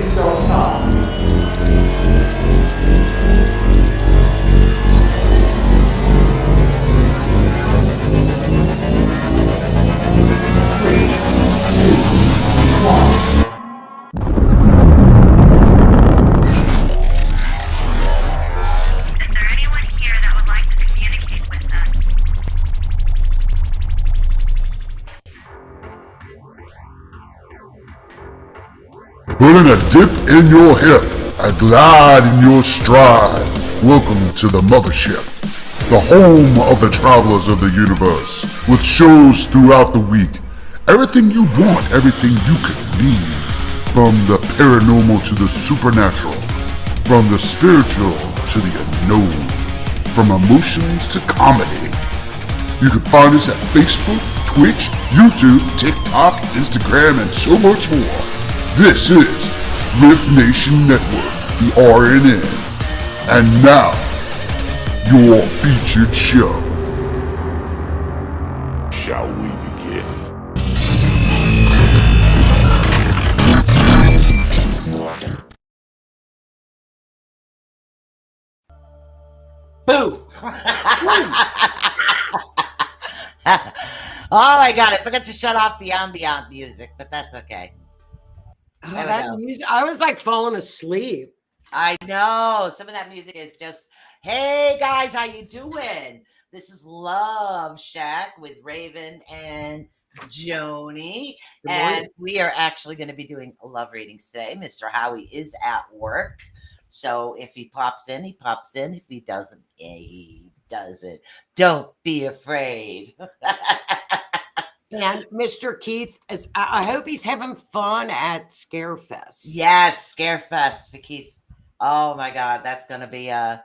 Space.com. Putting a dip in your hip, a glide in your stride. Welcome to the mothership, the home of the travelers of the universe, with shows throughout the week. Everything you want, everything you could need. From the paranormal to the supernatural, from the spiritual to the unknown, from emotions to comedy. You can find us at Facebook, Twitch, YouTube, TikTok, Instagram, and so much more. This is R.I.F.T Nation Network, the RNN. And now, your featured show. Shall we begin? Boo! Oh my god, I forgot to shut off the ambient music, but that's okay. That music, I was like falling asleep. I know. Some of that music is just, hey guys, how you doing? This is Love Shack with Raven and Joni. And we are actually going to be doing love readings today. Mr. Howie is at work. So if he pops in, he pops in. If he doesn't, he doesn't. Don't be afraid. And Mr. Keith, I hope he's having fun at Scarefest. Yes, Scarefest for Keith. Oh my God, that's going to be a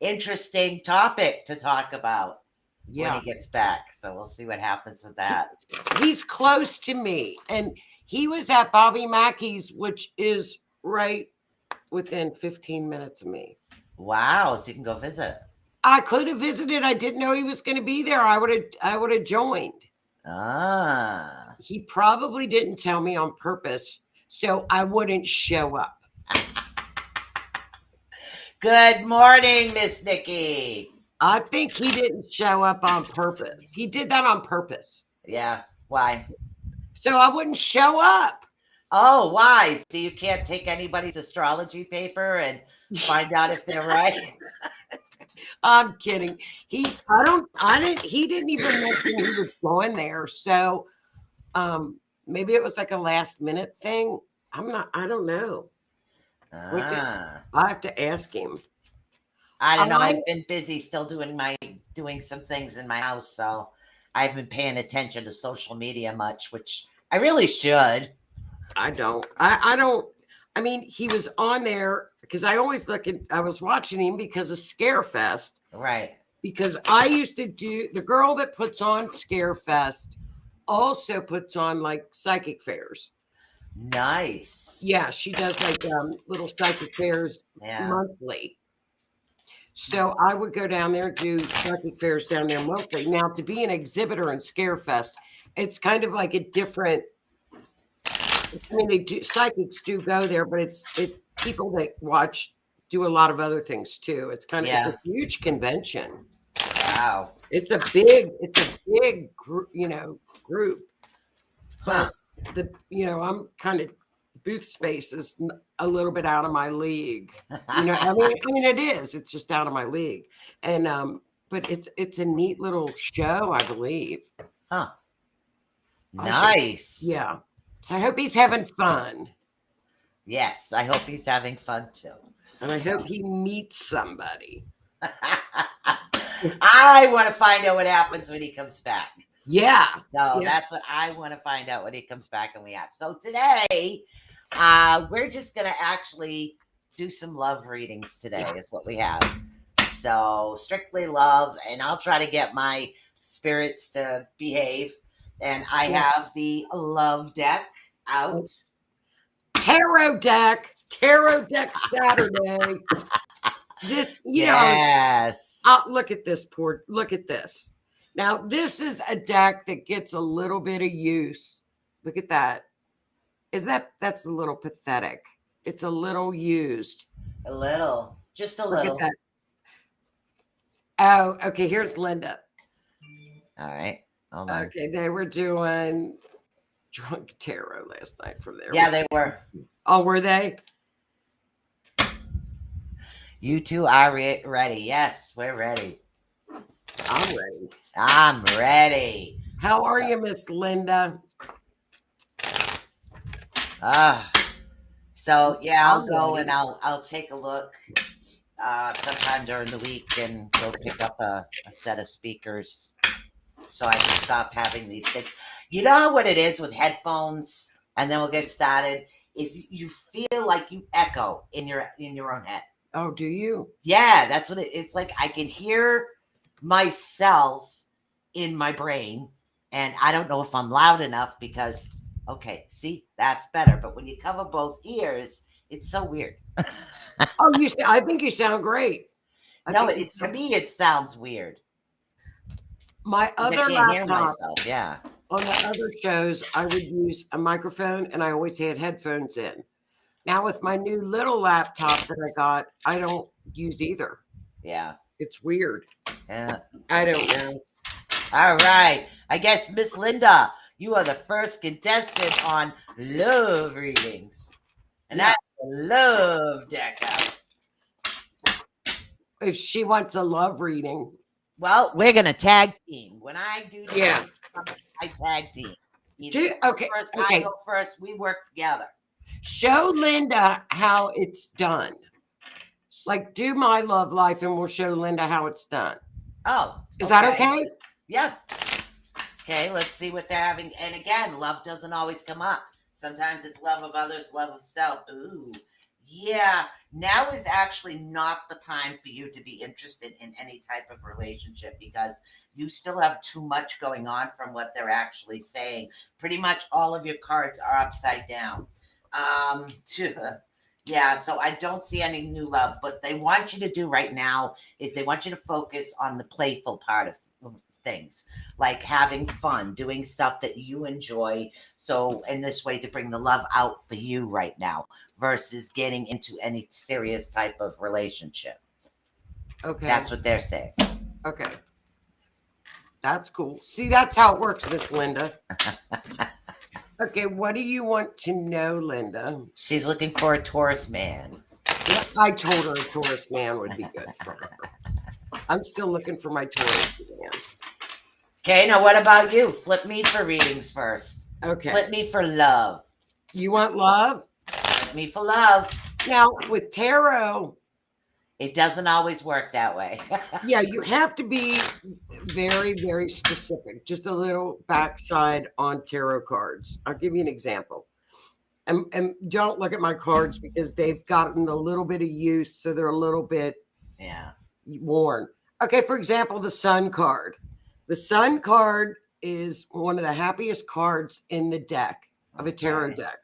interesting topic to talk about when he gets back. So we'll see what happens with that. He's close to me, and he was at Bobby Mackey's, which is right within 15 minutes of me. Wow, so you can go visit. I could have visited. I didn't know he was going to be there. I would have joined. Ah. He probably didn't tell me on purpose, so I wouldn't show up. Good morning, Miss Nikki. I think he didn't show up on purpose. He did that on purpose. Yeah. Why? So I wouldn't show up. Oh, why? So you can't take anybody's astrology paper and find out if they're right? I'm kidding. He didn't even mention he was going there. So maybe it was like a last minute thing. I don't know. I have to ask him. I don't know. I've been busy still doing some things in my house. So I've been paying attention to social media much, which I really should. I don't. I don't. I mean, he was on there because I always I was watching him because of Scarefest. Right. Because I used to do, the girl that puts on Scarefest also puts on like psychic fairs. Nice. Yeah, she does like little psychic fairs monthly. So I would go down there and do psychic fairs down there monthly. Now, to be an exhibitor in Scarefest, it's kind of like a different, I mean, psychics do go there, but it's people that do a lot of other things too. It's kind of it's a huge convention. Wow. It's a big group. Huh. I'm kind of, booth space is a little bit out of my league. I mean it is. It's just out of my league. And but it's a neat little show, I believe. Huh. Nice. Yeah. So I hope he's having fun. Yes, I hope he's having fun too. And I hope he meets somebody. I want to find out what happens when he comes back. Yeah. So that's what I want to find out when he comes back and we have. So today, we're just going to actually do some love readings today is what we have. So strictly love, and I'll try to get my spirits to behave. And I have the love deck out. Tarot deck Saturday. This, yes. Look at this. Look at this. Now, this is a deck that gets a little bit of use. Look at that. That's a little pathetic. It's a little used. A little. Just a Look little. at that. Oh, okay. Here's Linda. All right. Hold on. Okay, they were doing drunk tarot last night from there. Yeah, they were. Oh, were they? You two are ready. Yes, we're ready. I'm ready. I'm ready. How are you, Miss Linda? So yeah, I'll I'm go ready. and I'll take a look sometime during the week and go pick up a set of speakers so I can stop having these things. You know what it is with headphones, and then we'll get started, is you feel like you echo in your own head. Oh, do you? Yeah, that's what it's like. I can hear myself in my brain, and I don't know if I'm loud enough because, okay, see, that's better. But when you cover both ears, it's so weird. Oh, I think you sound great. To me, it sounds weird. My other I can't hear myself. Yeah. On the other shows, I would use a microphone, and I always had headphones in. Now with my new little laptop that I got, I don't use either. Yeah. It's weird. Yeah. I don't know. All right. I guess, Miss Linda, you are the first contestant on love readings. And I love deck out. If she wants a love reading. Well, we're going to tag team. When I do yeah, I tag team. Okay. I go first. We work together. Show Linda how it's done. Like, do my love life, and we'll show Linda how it's done. Oh, is that okay? Yeah. Okay, let's see what they're having. And again, love doesn't always come up. Sometimes it's love of others, love of self. Ooh, yeah. Now is actually not the time for you to be interested in any type of relationship because you still have too much going on from what they're actually saying. Pretty much all of your cards are upside down. Yeah, so I don't see any new love. What they want you to do right now is they want you to focus on the playful part of things, like having fun, doing stuff that you enjoy. So in this way, to bring the love out for you right now versus getting into any serious type of relationship. Okay. That's what they're saying. Okay. That's cool. See, that's how it works, Miss Linda. Okay, what do you want to know, Linda? She's looking for a Taurus man. Yeah, I told her a Taurus man would be good for her. I'm still looking for my Taurus man. Okay, now what about you? Flip me for readings first. Okay. Flip me for love. You want love? Flip me for love. Now, with tarot, it doesn't always work that way. Yeah, you have to be very, very specific. Just a little backside on tarot cards. I'll give you an example. And don't look at my cards because they've gotten a little bit of use, so they're a little bit worn. Okay, for example, the Sun card. The Sun card is one of the happiest cards in the deck of a tarot deck.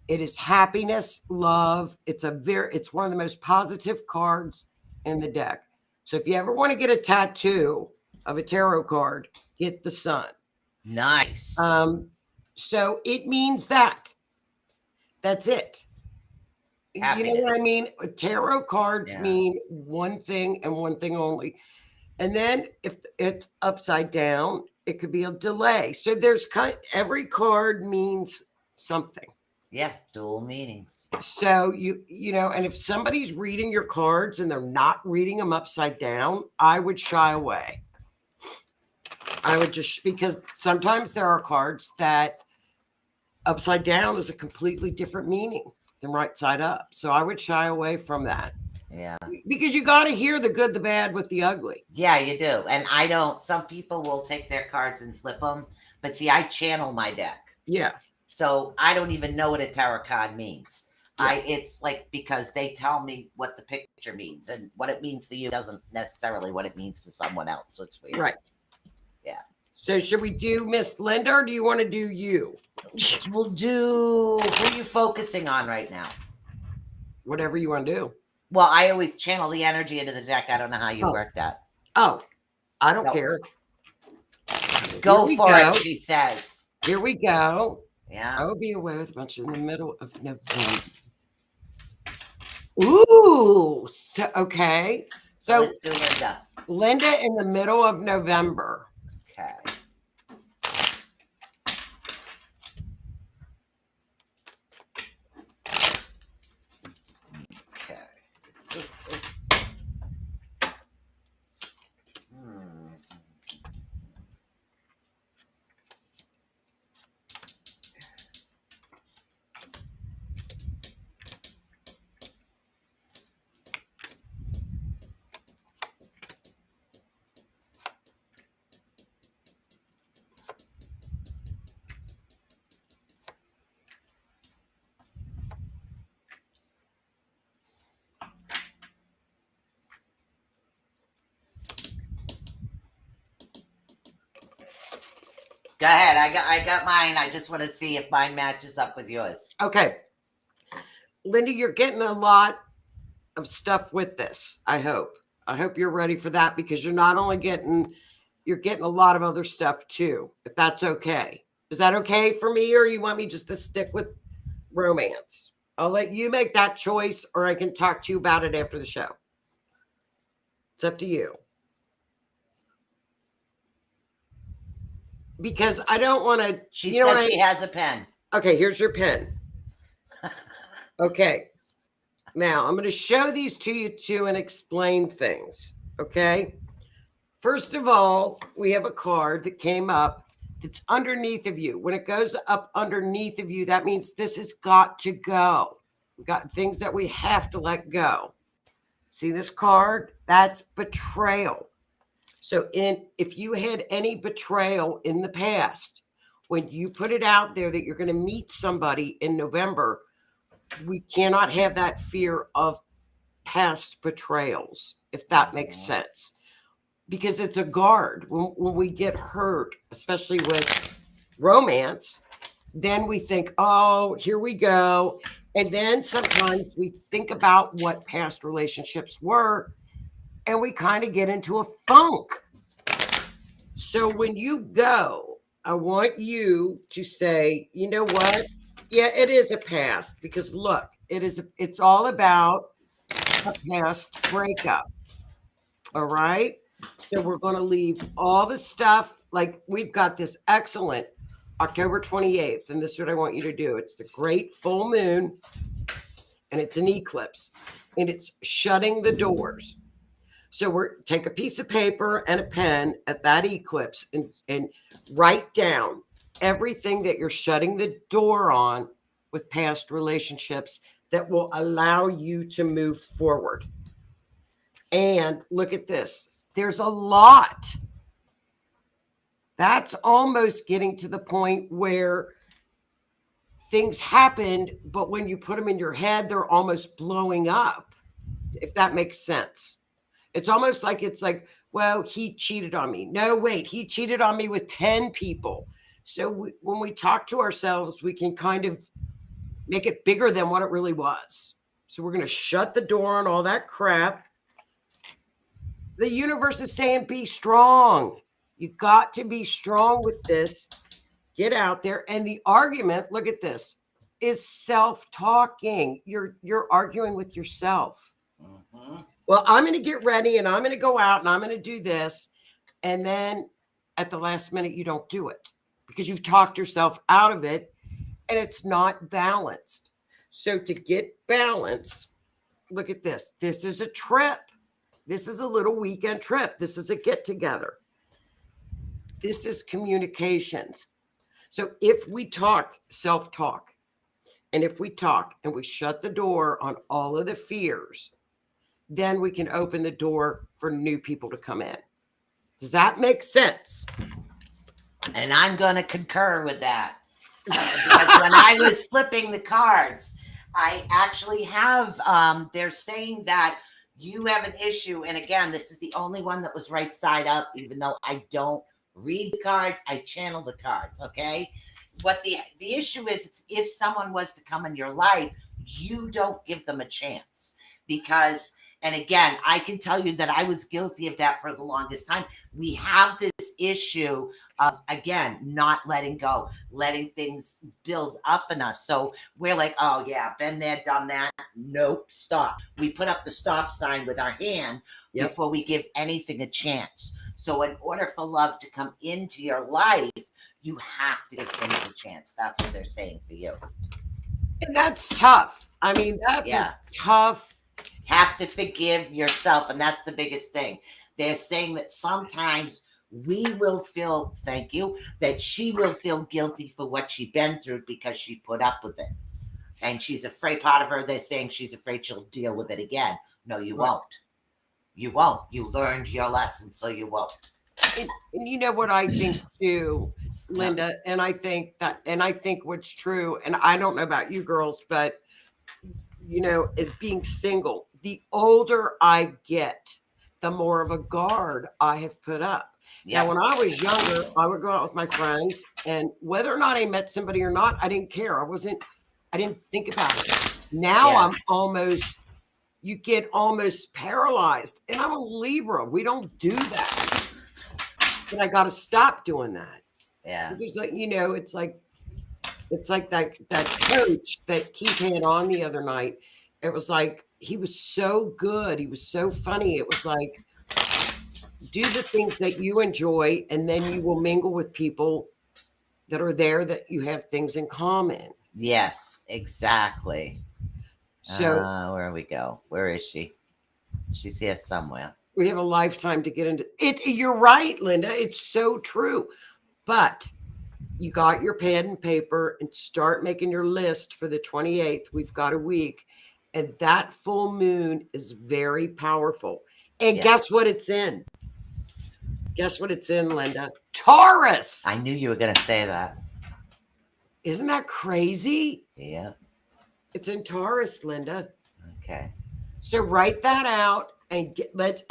It is happiness, love. It's one of the most positive cards in the deck. So if you ever want to get a tattoo of a tarot card, get the Sun. Nice. So it means that. That's it. Happiness. You know what I mean? Tarot cards mean one thing and one thing only. And then if it's upside down, it could be a delay. So every card means something. Yeah, dual meanings. So you know, and if somebody's reading your cards and they're not reading them upside down, I would shy away. I would because sometimes there are cards that upside down is a completely different meaning than right side up. So I would shy away from that. Yeah. Because you got to hear the good, the bad with the ugly. Yeah, you do. And I don't, some people will take their cards and flip them. But see, I channel my deck. Yeah. So I don't even know what a tarot card means. Yeah. It's like because they tell me what the picture means, and what it means for you doesn't necessarily what it means for someone else. So it's weird. Right. Yeah. So should we do Miss Linda, or do you want to do you? We'll do, who are you focusing on right now? Whatever you want to do. Well, I always channel the energy into the deck. I don't know how you work that. Oh, I don't care. Go for it, she says. Here we go. Yeah. I will be away with a bunch in the middle of November. Ooh, so, okay. So let's do Linda. Linda in the middle of November. Okay. Go ahead. I got mine. I just want to see if mine matches up with yours. Okay. Linda, you're getting a lot of stuff with this, I hope. I hope you're ready for that because you're not only you're getting a lot of other stuff too, if that's okay. Is that okay for me, or you want me just to stick with romance? I'll let you make that choice, or I can talk to you about it after the show. It's up to you. Because I don't want to. She says she has a pen. Okay, here's your pen. Okay. Now, I'm going to show these to you too and explain things. Okay. First of all, we have a card that came up that's underneath of you. When it goes up underneath of you, that means this has got to go. We got things that we have to let go. See this card? That's betrayal. So if you had any betrayal in the past, when you put it out there that you're going to meet somebody in November, we cannot have that fear of past betrayals, if that makes sense. Because it's a guard. When we get hurt, especially with romance, then we think, oh, here we go. And then sometimes we think about what past relationships were, and we kind of get into a funk. So when you go, I want you to say, you know what? Yeah, it is a past, because look, it's all about a past breakup. All right. So we're going to leave all the stuff. Like, we've got this excellent October 28th. And this is what I want you to do. It's the great full moon, and it's an eclipse, and it's shutting the doors. So take a piece of paper and a pen at that eclipse and write down everything that you're shutting the door on with past relationships that will allow you to move forward. And look at this. There's a lot. That's almost getting to the point where things happened, but when you put them in your head, they're almost blowing up, if that makes sense. It's almost like well, he cheated on me. No, wait, he cheated on me with 10 people. So when we talk to ourselves, we can kind of make it bigger than what it really was. So we're going to shut the door on all that crap. The universe is saying, be strong. You got to be strong with this. Get out there. And the argument, look at this, is self-talking. You're arguing with yourself. Mm-hmm. Well, I'm going to get ready, and I'm going to go out, and I'm going to do this. And then at the last minute, you don't do it because you've talked yourself out of it, and it's not balanced. So to get balance, look at this. This is a trip. This is a little weekend trip. This is a get together. This is communications. So if we talk self-talk, and if we talk and we shut the door on all of the fears, then we can open the door for new people to come in. Does that make sense? And I'm going to concur with that. Because when I was flipping the cards, I actually have, they're saying that you have an issue. And again, this is the only one that was right side up, even though I don't read the cards, I channel the cards. Okay. What the issue is if someone was to come in your life, you don't give them a chance, because And again, I can tell you that I was guilty of that for the longest time. We have this issue of, again, not letting go, letting things build up in us. So we're like, oh yeah, been there, done that. Nope, stop. We put up the stop sign with our hand before we give anything a chance. So in order for love to come into your life, you have to give things a chance. That's what they're saying for you. And that's tough. I mean, that's a tough. Have to forgive yourself. And that's the biggest thing. They're saying that sometimes we will feel, thank you, that she will feel guilty for what she's been through because she put up with it. And she's afraid, part of her, they're saying she's afraid she'll deal with it again. No, you won't. You won't. You learned your lesson, so you won't. And you know what I think too, Linda, and I think what's true, and I don't know about you girls, but you know, is being single. The older I get, the more of a guard I have put up. Now, when I was younger, I would go out with my friends, and whether or not I met somebody or not, I didn't care. I didn't think about it. Now you get almost paralyzed. And I'm a Libra. We don't do that. But I got to stop doing that. Yeah. So there's like, you know, it's like that coach that Keith had on the other night. It was like, he was so good. He was so funny. It was like, do the things that you enjoy, and then you will mingle with people that are there that you have things in common. Yes, exactly. So where we go? Where is she? She's here somewhere. We have a lifetime to get into it. You're right, Linda. It's so true. But you got your pen and paper and start making your list for the 28th. We've got a week. And that full moon is very powerful. And guess what it's in? Guess what it's in, Linda? Taurus. I knew you were going to say that. Isn't that crazy? Yeah. It's in Taurus, Linda. Okay. So write that out and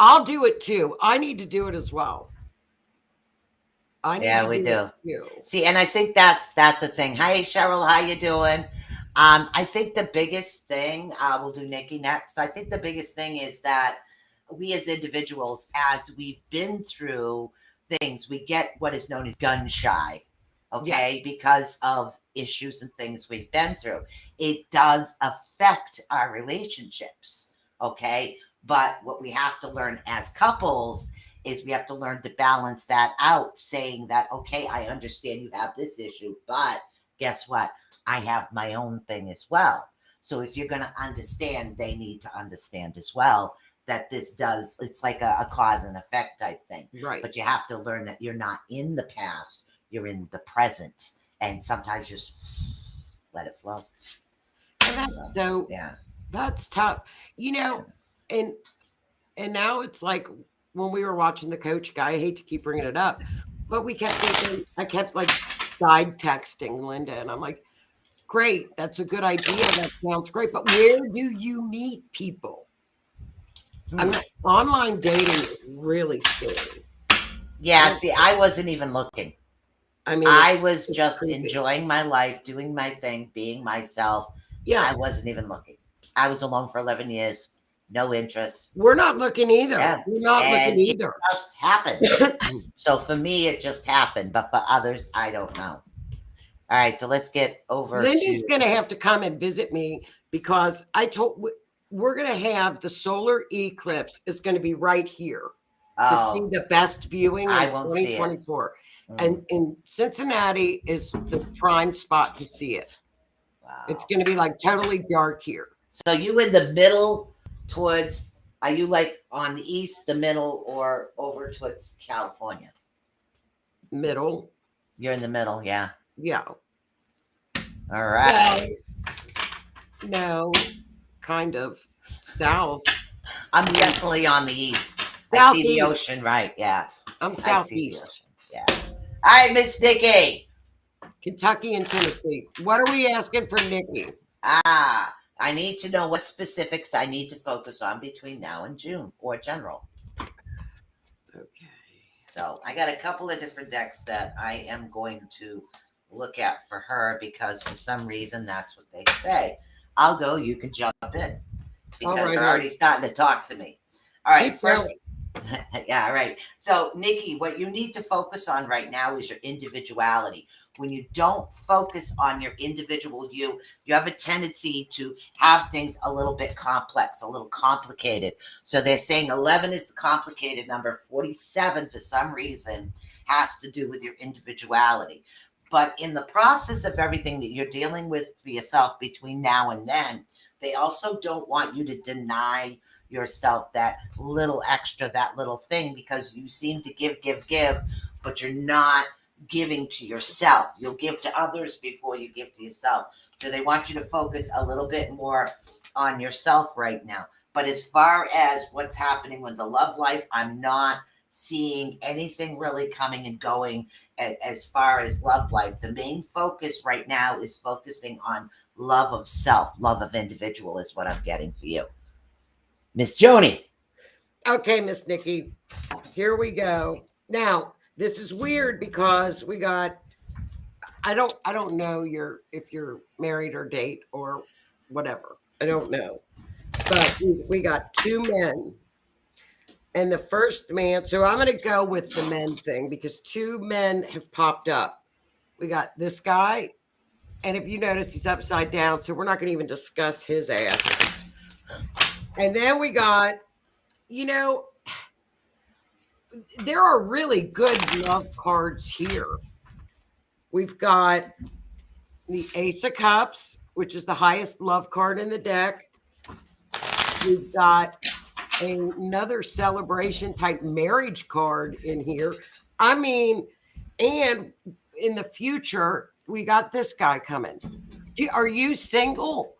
I'll do it too. I need to do it as well. We do. See, and I think that's a thing. Hi, Cheryl. How you doing? I think the biggest thing, we'll do Nikki next. I think the biggest thing is that we as individuals, as we've been through things, we get what is known as gun shy. Okay. Because of issues and things we've been through. It does affect our relationships. Okay. But what we have to learn as couples is we have to learn to balance that out, saying that, okay, I understand you have this issue, but guess what? I have my own thing as well. So if you're going to understand, they need to understand as well that it's like a cause and effect type thing. Right. But you have to learn that you're not in the past, you're in the present. And sometimes just let it flow. And that's tough. You know, and now it's like when we were watching the Coach guy, I hate to keep bringing it up, but I kept like side texting Linda, and I'm like, great, that's a good idea. That sounds great. But where do you meet people? I mean, online dating is really scary. Yeah, see, I wasn't even looking. I mean, I was just enjoying my life, doing my thing, being myself. Yeah. I wasn't even looking. I was alone for 11 years. No interest. We're not looking either. Yeah. We're not looking either. It just happened. So for me, it just happened. But for others, I don't know. All right. So let's get over. Linda's going to have to come and visit me because we're going to have the solar eclipse is going to be right here to see the best viewing in 2024. And in Cincinnati is the prime spot to see it. Wow. It's going to be like totally dark here. So you in the middle towards, are you like on the east, the middle, or over towards California? Middle. You're in the middle, yeah. Yeah. All right. No, kind of south. I'm definitely on the east. I see the ocean, right? Yeah. I'm southeast. Yeah. All right, Miss Nikki. Kentucky and Tennessee. What are we asking for Nikki? I need to know what specifics I need to focus on between now and June, or general. Okay. So I got a couple of different decks that I am going to look at for her because for some reason that's what they say. I'll go, you can jump in. because they're already starting to talk to me. All right, keep first. going. Yeah, right. So, Nikki, what you need to focus on right now is your individuality. When you don't focus on your individual you have a tendency to have things a little bit complex, a little complicated. So they're saying 11 is the complicated number. 47, for some reason, has to do with your individuality. But in the process of everything that you're dealing with for yourself between now and then, they also don't want you to deny yourself that little extra, that little thing, because you seem to give, but you're not giving to yourself. You'll give to others before you give to yourself. So they want you to focus a little bit more on yourself right now. But as far as what's happening with the love life, I'm not seeing anything really coming and going as far as love life. The main focus right now is focusing on love of self, love of individual is what I'm getting for you. Miss Joni. Okay, Miss Nikki, here we go. Now, this is weird because we got, I don't know if you're married or date or whatever. I don't know. But we got two men. And the first man, so I'm going to go with the men thing because two men have popped up. We got this guy, and if you notice, he's upside down, so we're not going to even discuss his ass. And then we got, there are really good love cards here. We've got the Ace of Cups, which is the highest love card in the deck. We've got another celebration type marriage card in here. I mean, and in the future, we got this guy coming. Are you single?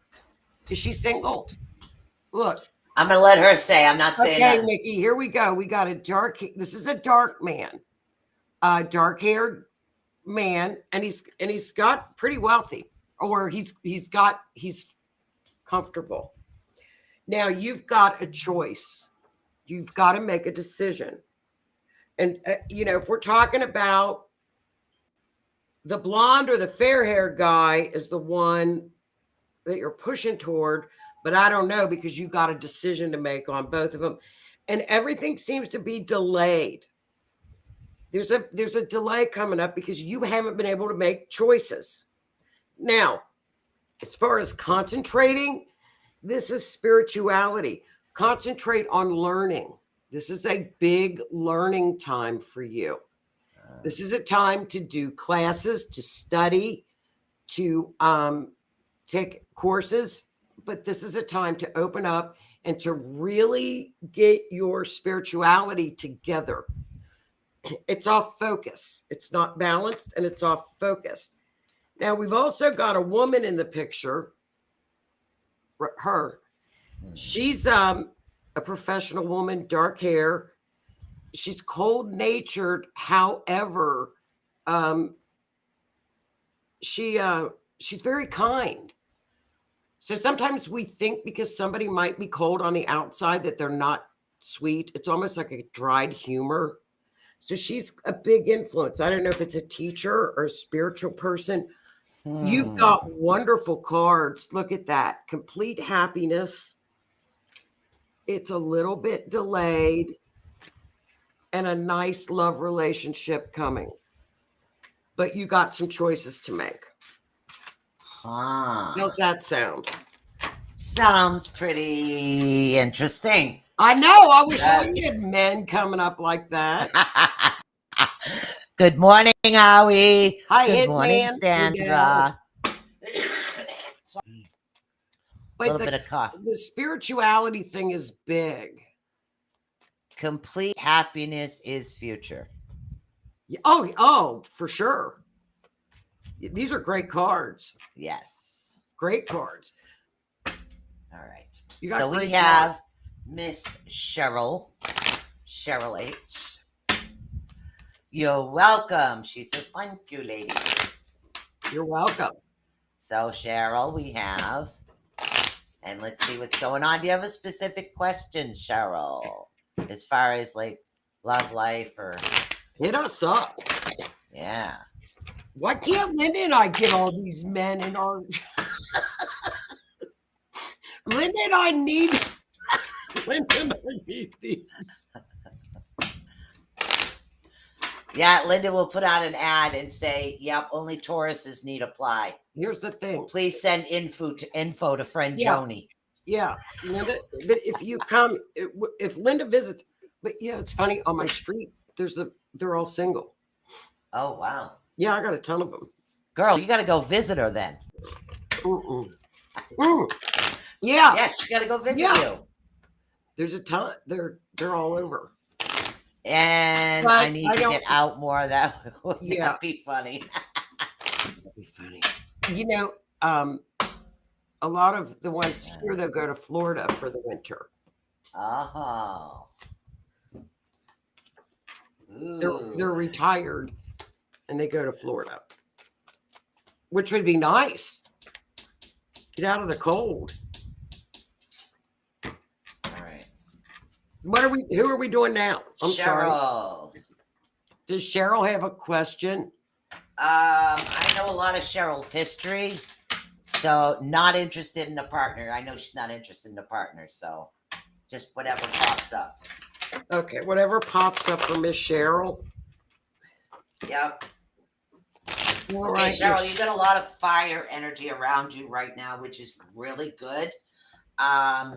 Is she single? Look. I'm going to let her say. I'm not saying that. Okay, Nikki, here we go. We got this is a dark man, dark-haired man, and he's got pretty wealthy, or he's comfortable. Now you've got a choice. You've got to make a decision. And, if we're talking about the blonde or the fair-haired guy is the one that you're pushing toward, but I don't know because you got a decision to make on both of them. And everything seems to be delayed. There's a delay coming up because you haven't been able to make choices. Now, as far as concentrating, this is spirituality. Concentrate on learning. This is a big learning time for you. This is a time to do classes, to study, to take courses, but this is a time to open up and to really get your spirituality together. It's off focus. It's not balanced and it's off focus. Now, we've also got a woman in the picture. Her. She's a professional woman, dark hair. She's cold-natured. However, she's very kind. So sometimes we think because somebody might be cold on the outside that they're not sweet. It's almost like a dried humor. So she's a big influence. I don't know if it's a teacher or a spiritual person. You've got wonderful cards. Look at that. Complete happiness. It's a little bit delayed. And a nice love relationship coming. But you got some choices to make. How's that sound? Sounds pretty interesting. I know. I wish I had men coming up like that. Good morning, Howie. Hi, Good morning, Sandra. A little bit of cough. The spirituality thing is big. Complete happiness is future. Oh, for sure. These are great cards. Yes. Great cards. All right. So we have Miss Cheryl H. You're welcome. She says, thank you, ladies. You're welcome. So, Cheryl, we have, and let's see what's going on. Do you have a specific question, Cheryl, as far as like love life or? Hit us up. Yeah. Why can't Linda and I get all these men in our? Linda and I need these. Yeah, Linda will put out an ad and say, "Yep, only Tauruses need apply." Here's the thing. Please send info to friend Joni. Yeah, Linda. But if you come, if Linda visits, but yeah, it's funny. On my street, they're all single. Oh wow. Yeah, I got a ton of them. Girl, you got to go visit her then. Yeah. Yes, you got to go visit you. There's a ton. They're all over. And but I need to get out more of that. Yeah, that'd be funny. That'd be funny. You know, a lot of the ones here, they'll go to Florida for the winter. Oh. They're retired and they go to Florida, which would be nice. Get out of the cold. All right. Who are we doing now? I'm Cheryl. Sorry. Does Cheryl have a question? I know a lot of Cheryl's history, so not interested in a partner. I know she's not interested in a partner, so just whatever pops up. Okay, whatever pops up for Miss Cheryl. Yep. All okay, right, Cheryl, you got a lot of fire energy around you right now, which is really good.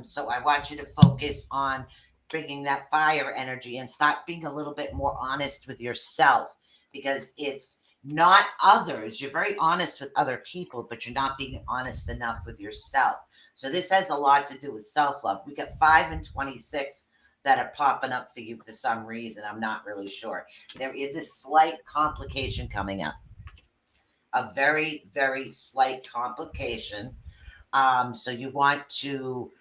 So I want you to focus on bringing that fire energy and start being a little bit more honest with yourself, because it's not others. You're very honest with other people, but you're not being honest enough with yourself. So this has a lot to do with self-love. We got 5 and 26 that are popping up for you for some reason. I'm not really sure. There is a slight complication coming up. A very, very slight complication. So you want to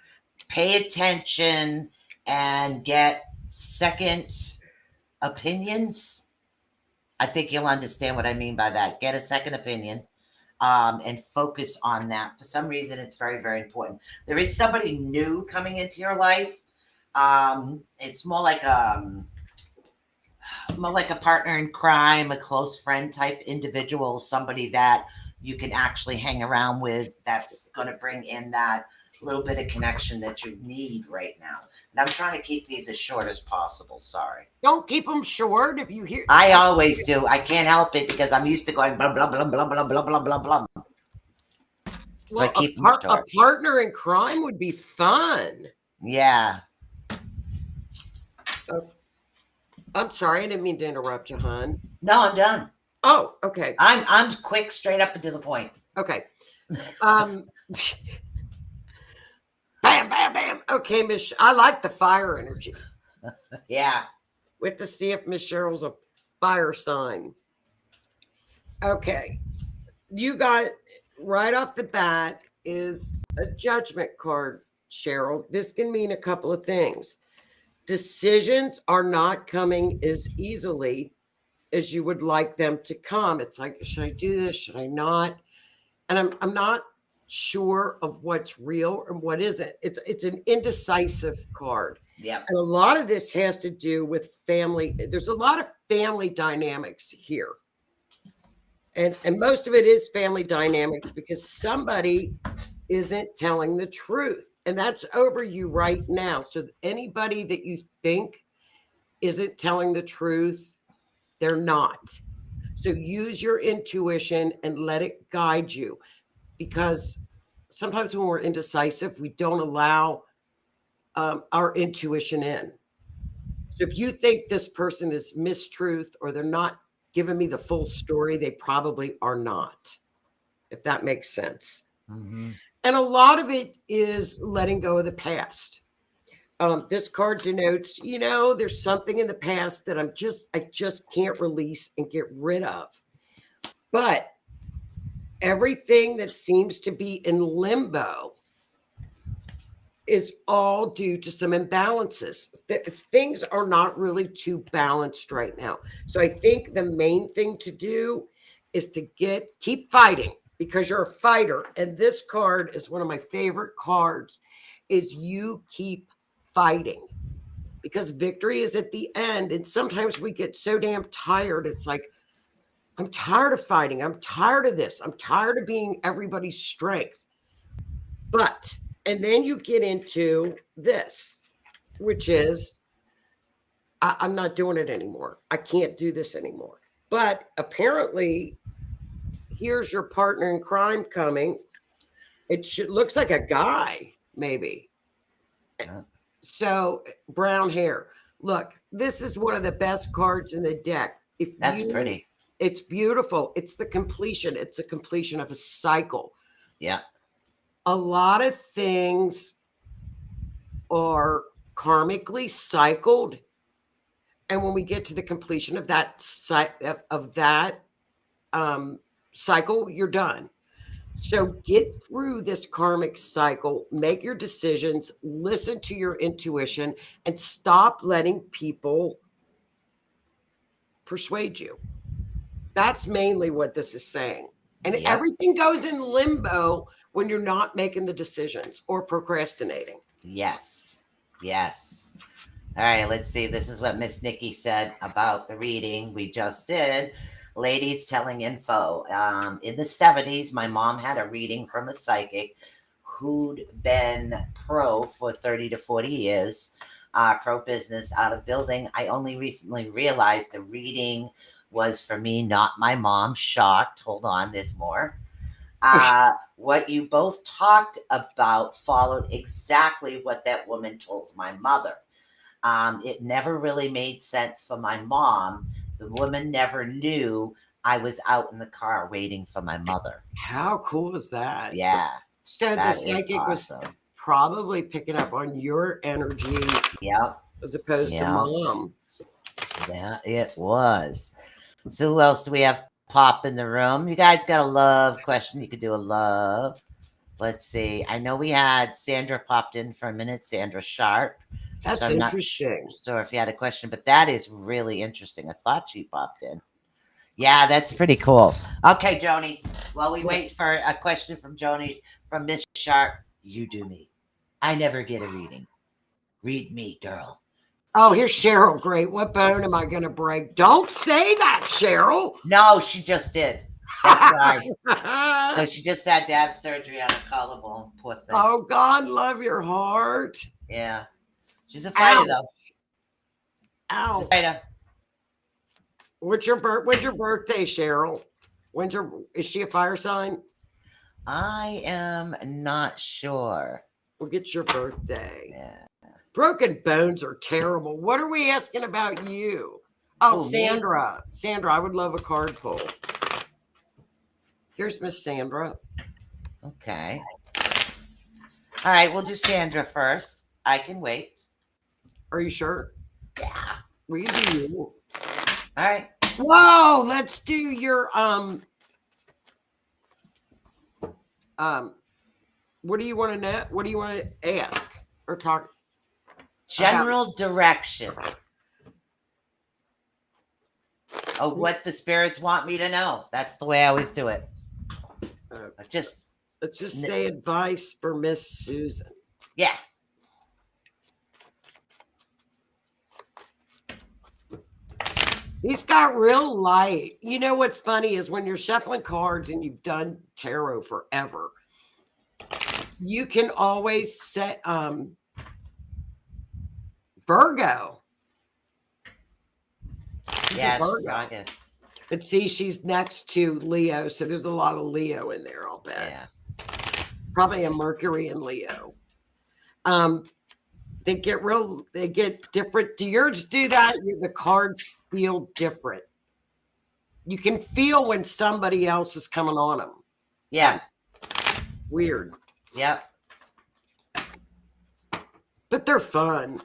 pay attention and get second opinions. I think you'll understand what I mean by that. Get a second opinion and focus on that. For some reason, it's very, very important. There is somebody new coming into your life. It's more like a partner in crime, a close friend type individual, somebody that you can actually hang around with, that's going to bring in that little bit of connection that you need right now. And I'm trying to keep these as short as possible. Sorry. Don't keep them short if you hear. I always do. I can't help it because I'm used to going blah, blah, blah, blah, blah, blah, blah, blah, blah. So well, I keep a partner in crime would be fun. Yeah. I'm sorry. I didn't mean to interrupt you, hon. No, I'm done. Oh, okay. I'm quick, straight up and to the point. Okay. Bam, bam, bam. Okay, Miss. I like the fire energy. Yeah. We have to see if Miss Cheryl's a fire sign. Okay. You got right off the bat is a judgment card, Cheryl. This can mean a couple of things. Decisions are not coming as easily as you would like them to come. It's like, should I do this? Should I not? And I'm not sure of what's real and what isn't. It's an indecisive card. Yeah. And a lot of this has to do with family. There's a lot of family dynamics here. And most of it is family dynamics because somebody isn't telling the truth. And that's over you right now. So anybody that you think isn't telling the truth, they're not. So use your intuition and let it guide you. Because sometimes when we're indecisive, we don't allow our intuition in. So if you think this person is mistruth or they're not giving me the full story, they probably are not, if that makes sense. Mm-hmm. And a lot of it is letting go of the past. This card denotes, there's something in the past that I just can't release and get rid of. But everything that seems to be in limbo is all due to some imbalances. Things are not really too balanced right now. So I think the main thing to do is to keep fighting because you're a fighter. And this card is one of my favorite cards, is you keep fighting because victory is at the end. And sometimes we get so damn tired. It's like, I'm tired of fighting. I'm tired of this. I'm tired of being everybody's strength. But And then you get into this, which is, I'm not doing it anymore. I can't do this anymore. But apparently, here's your partner in crime coming. Looks like a guy, maybe. Yeah. So brown hair. Look, this is one of the best cards in the deck. That's pretty. It's beautiful. It's the completion. It's a completion of a cycle. Yeah. A lot of things are karmically cycled, and when we get to the completion of that cycle, you're done. So get through this karmic cycle, make your decisions, listen to your intuition, and stop letting people persuade you. That's mainly what this is saying. And everything goes in limbo when you're not making the decisions or procrastinating. Yes. Yes. All right, let's see. This is what Miss Nikki said about the reading we just did. Ladies telling info. In the 70s, my mom had a reading from a psychic who'd been pro for 30 to 40 years, pro business, out of building. I only recently realized the reading was for me, not my mom. Shocked. Hold on, there's more. What you both talked about followed exactly what that woman told my mother. It never really made sense for my mom. The woman never knew I was out in the car waiting for my mother. How cool is that? Yeah. So the psychic was probably picking up on your energy. Yep. As opposed to mom. Yeah, it was. So who else do we have pop in the room? You guys got a love question? You could do a love. Let's see. I know we had Sandra popped in for a minute. Sandra Sharp. That's so interesting. Not sure if you had a question, but that is really interesting. I thought she popped in. Yeah, that's pretty cool. Okay, Joni. While we wait for a question from Joni, from Miss Sharp, you do me. I never get a reading. Read me, girl. Oh, here's Cheryl. Great. What bone am I going to break? Don't say that, Cheryl. No, she just did. That's right. So she just had to have surgery on her collarbone. Poor thing. Oh, God, love your heart. Yeah. She's a fighter, though. Ouch. She's a fighter. When's your birthday, Cheryl? Is she a fire sign? I am not sure. We'll get your birthday. Yeah. Broken bones are terrible. What are we asking about you? Oh, Sandra. Me? Sandra, I would love a card pull. Here's Miss Sandra. Okay. All right, we'll do Sandra first. I can wait. Are you sure? Yeah. We do you. All right. Whoa, let's do your what do you want to know? What do you want to ask or talk? General direction. Oh, what the spirits want me to know. That's the way I always do it. Let's just say advice for Miss Susan. Yeah. He's got real light. You know what's funny is when you're shuffling cards and you've done tarot forever, you can always set Virgo. Yeah, she's August. But see, she's next to Leo, so there's a lot of Leo in there, I'll bet. Yeah. Probably a Mercury in Leo. They get different. Do yours do that? The cards feel different. You can feel when somebody else is coming on them. Yeah. Weird. Yep. But they're fun.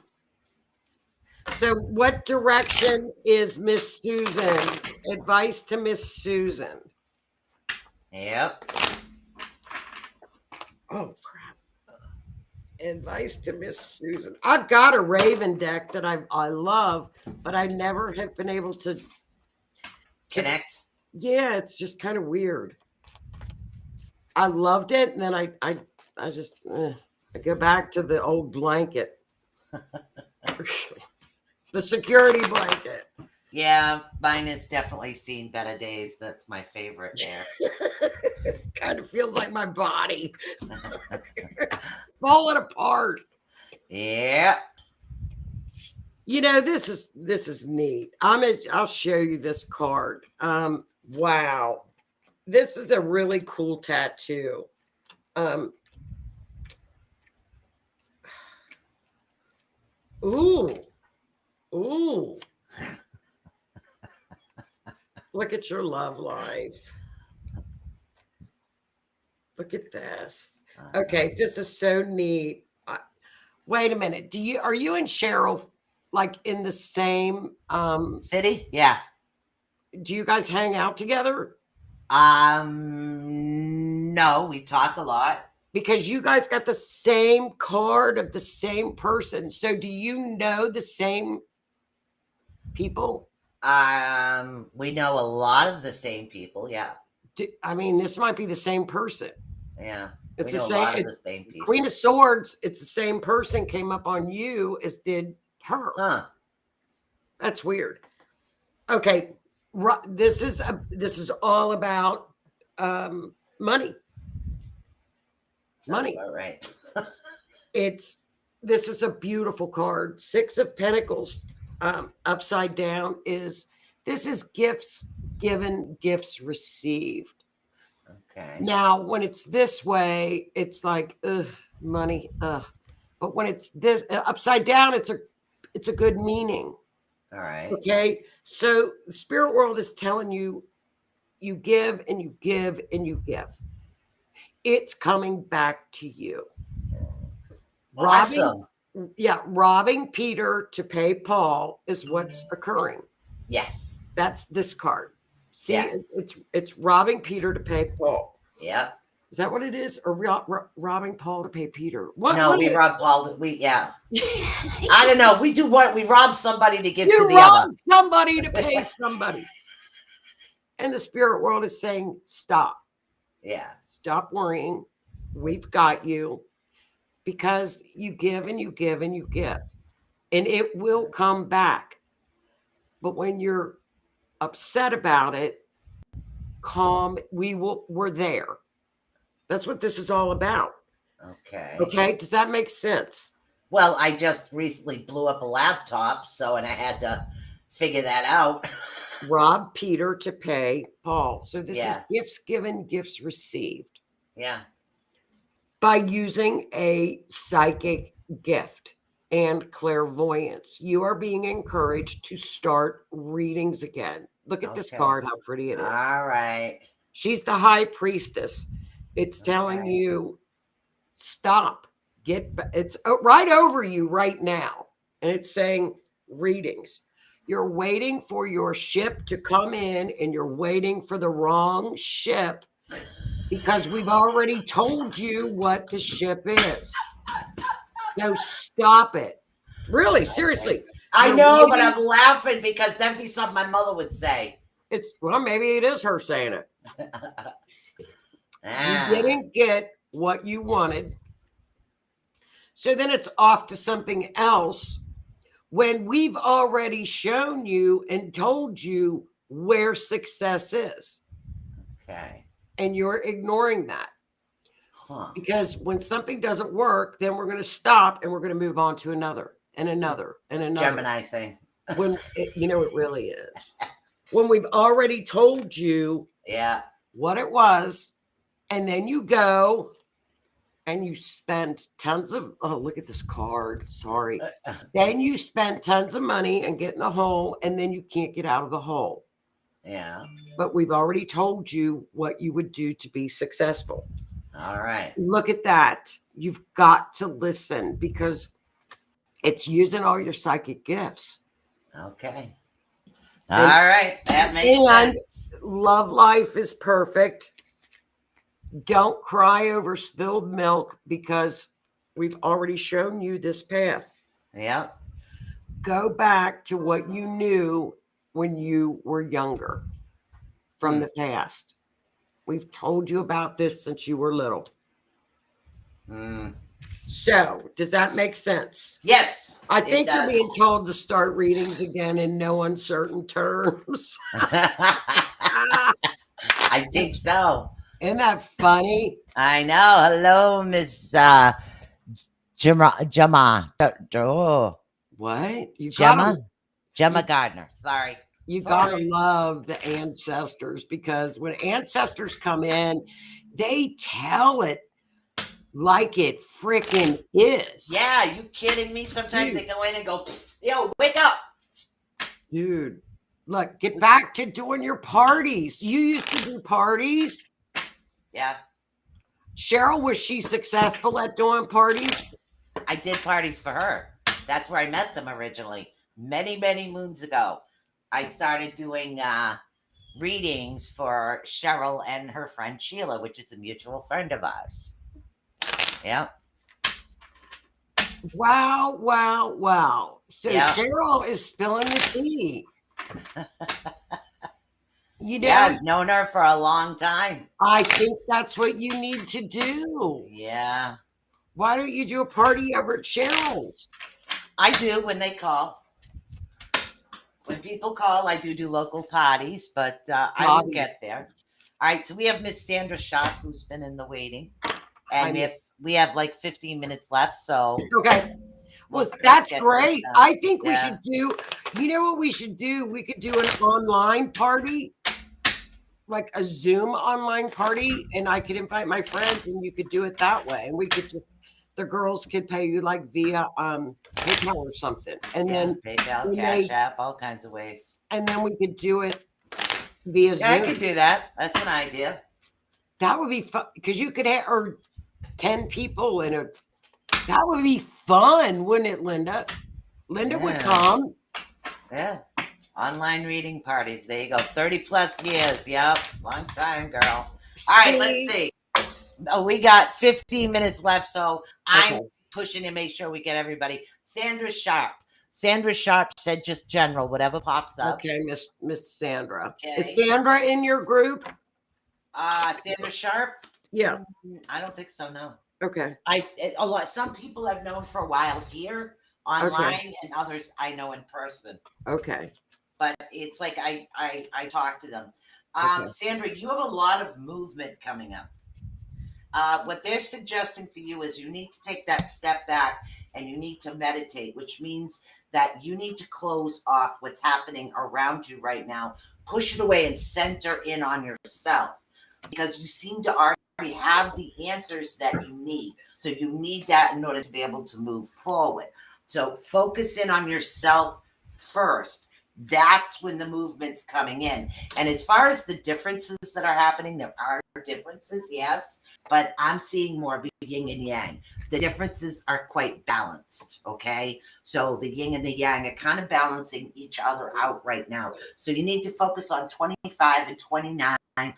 So what direction is Miss Susan? Advice to Miss Susan. Yep. Oh, crap. Advice to Miss Susan. I've got a Raven deck that I love, but I never have been able to connect. Yeah, it's just kind of weird. I loved it, and then I just I go back to the old blanket. The security blanket. Yeah, mine has definitely seen better days. That's my favorite there. It kind of feels like my body falling apart. Yeah. You know, this is neat. I'll show you this card. Wow. This is a really cool tattoo. Ooh. Look at your love life. Look at this. Okay, this is so neat. Wait a minute. Are you and Cheryl like in the same city? Yeah. Do you guys hang out together? No, we talk a lot. Because you guys got the same card of the same person. So do you know the same people? We know a lot of the same people, yeah. I mean, this might be the same person. Yeah. It's we the know same. A lot of the same people. Queen of Swords, it's the same person came up on you as did her. Huh. That's weird. Okay. This is all about money. Sounds about right. This is a beautiful card. 6 of Pentacles upside down this is gifts given, gifts received. Okay. Now, when it's this way, it's like, money, But when it's this upside down, it's a good meaning. All right. Okay. So the spirit world is telling you, you give and you give and you give. It's coming back to you. Awesome. Robbing Peter to pay Paul is what's occurring. Yes. That's this card. See, yes. It's robbing Peter to pay Paul. Yep. Is that what it is? Or robbing Paul to pay Peter? No, we rob Paul. I don't know. We do what? We rob somebody to give to the other. You rob somebody to pay somebody. And the spirit world is saying, stop. Yeah. Stop worrying. We've got you. Because you give and you give and you give. And it will come back. But when you're upset about it, calm, we're there. That's what this is all about. Okay. Okay. Does that make sense? Well, I just recently blew up a laptop, and I had to figure that out. Rob Peter to pay Paul. So this is gifts given, gifts received. Yeah. By using a psychic gift and clairvoyance, you are being encouraged to start readings again. Look at this card, how pretty it is. All right. She's the high priestess. It's telling you, stop. It's right over you right now. And it's saying readings. You're waiting for your ship to come in and you're waiting for the wrong ship because we've already told you what the ship is. So stop it. Really, seriously. I know, but I'm laughing because that'd be something my mother would say. Well, maybe it is her saying it. You didn't get what you wanted. So then it's off to something else when we've already shown you and told you where success is. Okay. And you're ignoring that. Huh. Because when something doesn't work, then we're going to stop and we're going to move on to another and another and another. Gemini thing. It really is. When we've already told you what it was, and then you go and you spend tons of, look at this card. Sorry. Then you spend tons of money and get in the hole, and then you can't get out of the hole. Yeah. But we've already told you what you would do to be successful. All right. Look at that. You've got to listen because it's using all your psychic gifts. Okay. All right. That makes sense. Love life is perfect. Don't cry over spilled milk because we've already shown you this path. Yeah. Go back to what you knew when you were younger from the past. We've told you about this since you were little. So, does that make sense? Yes. I think you're being told to start readings again in no uncertain terms. I think so. Isn't that funny? I know. Hello, Miss Gemma. Oh, What? Gemma Gardner. Sorry. You gotta love the ancestors, because when ancestors come in, they tell it like it freaking is. Yeah, you kidding me? Sometimes they go in and go, yo, wake up. Dude, look, get back to doing your parties. You used to do parties. Yeah. Cheryl, was she successful at doing parties? I did parties for her. That's where I met them originally. Many, many moons ago. I started doing readings for Cheryl and her friend Sheila, which is a mutual friend of ours. Yeah. Wow, wow, wow. So Cheryl is spilling the tea. You know, yeah, I've known her for a long time. I think that's what you need to do. Yeah. Why don't you do a party over at Cheryl's? I do when they call. When people call, I do local parties, but I will get there. All right, so we have Miss Sandra Sharp, who's been in the waiting, and we have like 15 minutes left. So okay, well that's great. I think we should do. You know what we should do? We could do an online party, like a Zoom online party, and I could invite my friends, and you could do it that way, and we could just. The girls could pay you like via PayPal or something, and then PayPal, Cash App, all kinds of ways. And then we could do it via Zoom. I could do that. That's an idea. That would be fun, because you could have 10 people in a. That would be fun, wouldn't it, Linda? Linda would come. Yeah, online reading parties. There you go. 30 plus years. Yep, long time, girl. All right, let's see. Oh, we got 15 minutes left, so I'm pushing to make sure we get everybody. Sandra Sharp. Sandra Sharp said just general, whatever pops up. Okay, Miss Sandra. Okay. Is Sandra in your group? Sandra Sharp? Yeah. I don't think so, no. Okay. Some people I've known for a while here online, and others I know in person. Okay. But it's like I talk to them. Sandra, you have a lot of movement coming up. What they're suggesting for you is you need to take that step back and you need to meditate, which means that you need to close off what's happening around you right now, push it away and center in on yourself, because you seem to already have the answers that you need. So you need that in order to be able to move forward. So focus in on yourself first. That's when the movement's coming in. And as far as the differences that are happening, there are differences, yes, but I'm seeing more of the yin and yang. The differences are quite balanced, okay? So the yin and the yang are kind of balancing each other out right now. So you need to focus on 25 and 29. I've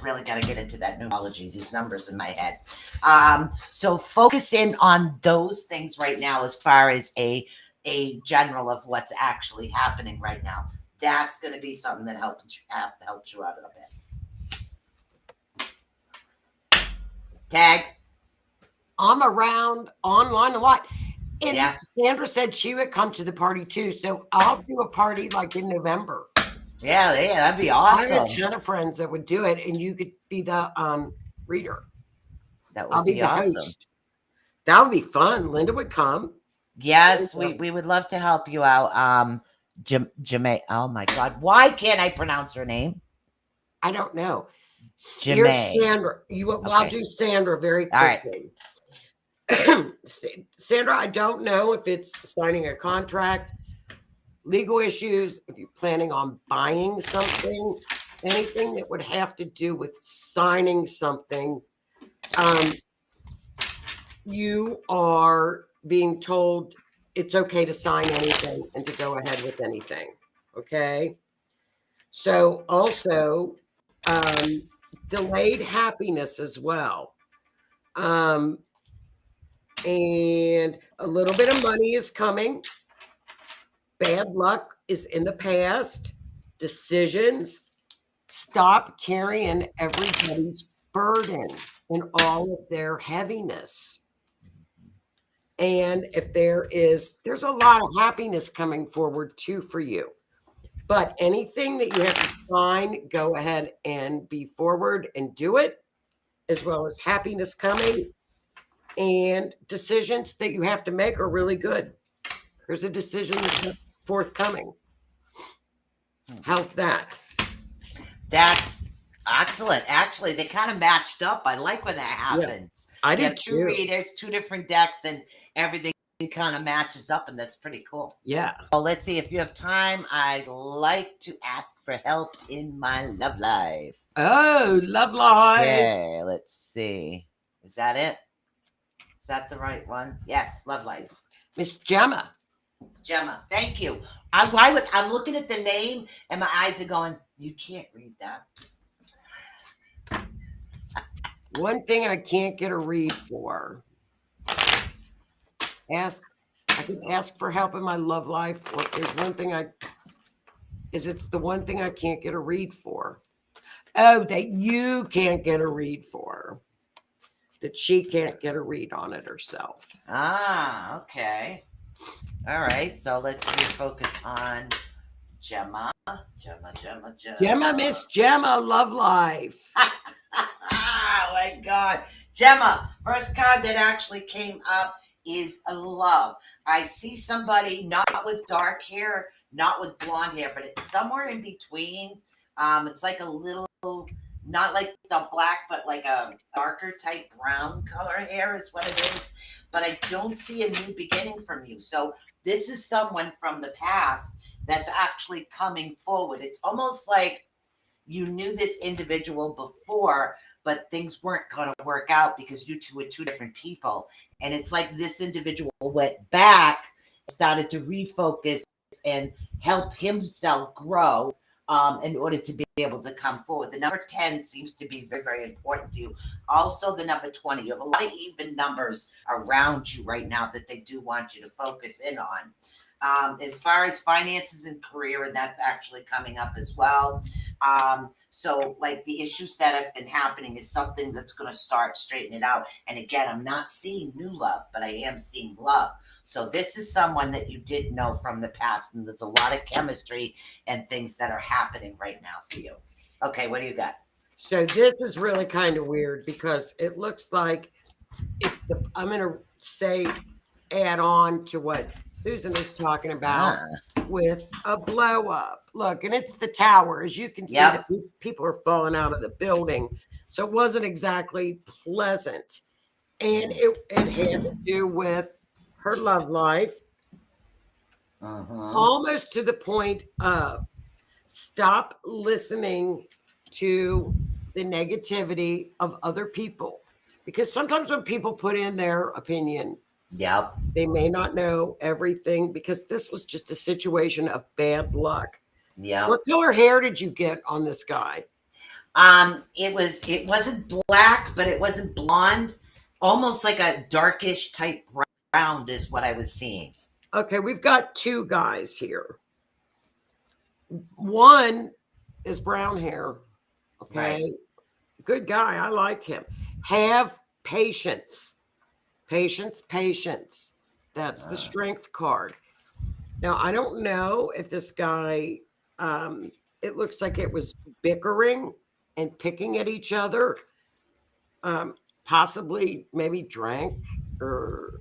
really got to get into that numerology, these numbers in my head. So focus in on those things right now as far as a general of what's actually happening right now. That's going to be something that helps you out a bit. Tag. I'm around online a lot. And Sandra said she would come to the party too. So I'll do a party like in November. Yeah, that'd be awesome. I have a ton of friends that would do it, and you could be the reader. That would be awesome. Host. That would be fun. Linda would come. Yes, we would love to help you out. Jamae. Oh my God, why can't I pronounce her name? I don't know. Here's Sandra. I'll do Sandra very quickly. All right. Sandra, I don't know if it's signing a contract, legal issues, if you're planning on buying something, anything that would have to do with signing something. You are being told it's okay to sign anything and to go ahead with anything. Okay. So also, delayed happiness as well. And a little bit of money is coming. Bad luck is in the past. Decisions. Stop carrying everybody's burdens and all of their heaviness. And if there's a lot of happiness coming forward too for you. But anything that you have to sign, go ahead and be forward and do it, as well as happiness coming and decisions that you have to make are really good. There's a decision that's forthcoming. How's that? That's excellent. Actually, they kind of matched up. I like when that happens. Yeah, I do have two readers, two different decks, and everything kind of matches up, and that's pretty cool. Yeah. So let's see. If you have time, I'd like to ask for help in my love life. Oh, love life. Okay, let's see. Is that it? Is that the right one? Yes, love life. Miss Gemma. Gemma, thank you. I'm looking at the name and my eyes are going, you can't read that. One thing I can't get a read for. I can ask for help in my love life, or there's one thing it's the one thing I can't get a read for. Oh, that you can't get a read for. That she can't get a read on it herself. Ah, okay. All right, so let's refocus on Gemma. Gemma, Miss Gemma, love life. Oh my God. Gemma, first card that actually came up is a love. I see somebody not with dark hair, not with blonde hair, but it's somewhere in between. It's like a little, not like the black, but like a darker type brown color hair is what it is. But I don't see a new beginning from you. So this is someone from the past that's actually coming forward. It's almost like you knew this individual before, but things weren't going to work out because you two were two different people. And it's like this individual went back, started to refocus and help himself grow in order to be able to come forward. The number 10 seems to be very, very important to you. Also, the number 20. You have a lot of even numbers around you right now that they do want you to focus in on. As far as finances and career, and that's actually coming up as well. So like the issues that have been happening is something that's going to start straightening it out. And again, I'm not seeing new love, but I am seeing love. So this is someone that you did know from the past, and there's a lot of chemistry and things that are happening right now for you. Okay, what do you got? So this is really kind of weird because it looks like I'm going to say add on to what Susan is talking about with a blow up. Look, and it's the tower. As you can see, the people are falling out of the building. So it wasn't exactly pleasant. And it had to do with her love life. Almost to the point of stop listening to the negativity of other people. Because sometimes when people put in their opinion, they may not know everything, because this was just a situation of bad luck. What color hair did you get on this guy? It wasn't black, but it wasn't blonde. Almost like a darkish type brown is what I was seeing. Okay, we've got two guys here. One is brown hair. Okay. Right. Good guy. I like him. Have patience. Patience. That's the strength card. Now, I don't know if this guy, it looks like it was bickering and picking at each other. Possibly maybe drank or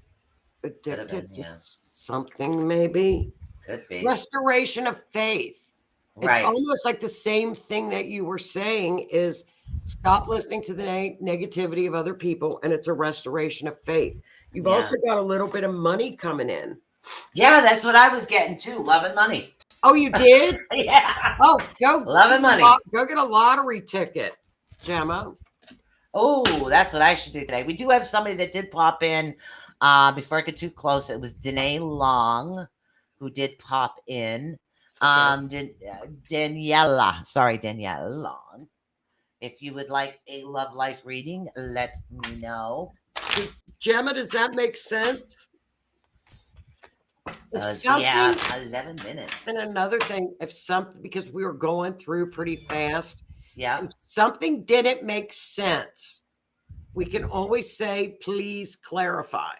addicted to something, maybe. Could be. Restoration of faith. It's almost like the same thing that you were saying is stop listening to the negativity of other people, and it's a restoration of faith. You've also got a little bit of money coming in. Yeah, that's what I was getting too. Love and money. Oh, you did? Yeah. Oh, go. Love and money. Go get a lottery ticket, Gemma. Oh, that's what I should do today. We do have somebody that did pop in before I get too close. It was Danae Long who did pop in. Daniela. Sorry, Daniela Long. If you would like a love life reading, let me know. Gemma, does that make sense? Yeah, 11 minutes. And another thing, because we were going through pretty fast. Yeah. If something didn't make sense, we can always say, please clarify.